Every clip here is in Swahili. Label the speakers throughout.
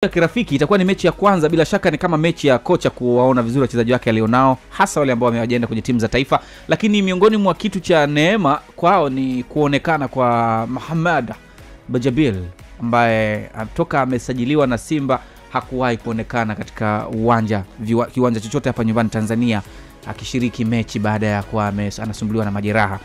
Speaker 1: kirafiki. Itakuwa ni mechi ya kwanza, bila shaka ni kama mechi ya kocha kuwaona vizuri wachezaji wake alionao, hasa wale ambao wamewajienda kwenye timu za taifa. Lakini miongoni mwa kitu cha neema kwao ni kuonekana kwa Mohamed Bajabil ambaye toka amesajiliwa na Simba hakuwahi kuonekana katika kiwanja chochote hapa nyumbani Tanzania akishiriki mechi baada ya kuwa anasumbuliwa na majeraha.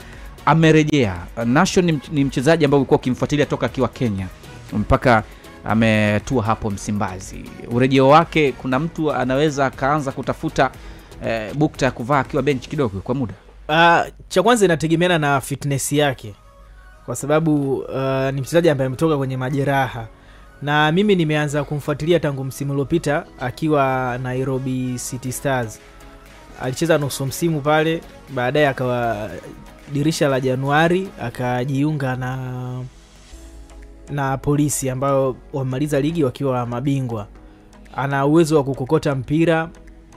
Speaker 1: Amerejea. Nation ni mchezaji ambaye ulikuwa ukimfuatilia toka akiwa Kenya mpaka ametua hapo Msimbazi. Urejeo wake, kuna mtu anaweza kaanza kutafuta bukta ya kuvaa akiwa bench kidogo kwa muda?
Speaker 2: Cha kwanza inategemeana na fitness yake, kwa sababu ni mchezaji ambaye ametoka kwenye majeraha, na mimi nimeanza kumfuatilia tangu msimu uliopita akiwa Nairobi City Stars. Alicheza nusu msimu pale, baadaye akawa dirisha la Januari akajiunga na Polisi ambao wamaliza ligi wakiwa mabingwa. Ana uwezo wa kukokota mpira,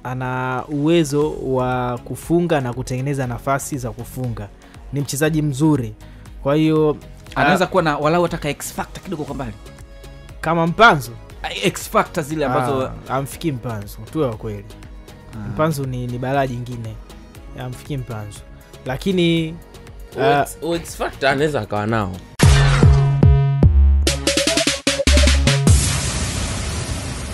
Speaker 2: ana uwezo wa kufunga na kutengeneza nafasi za kufunga. Ni mchezaji mzuri. Kwa hiyo
Speaker 1: anaweza kuwa na walau ataka X factor kidogo kwa mbali.
Speaker 2: Kama Mpanzu,
Speaker 1: X factor zile ambazo
Speaker 2: amfikii Mpanzu, tuwe wa kweli. Mpanzu ni balaa jingine. Amfikii Mpanzu. Lakini
Speaker 3: X factor anaweza akawa nao.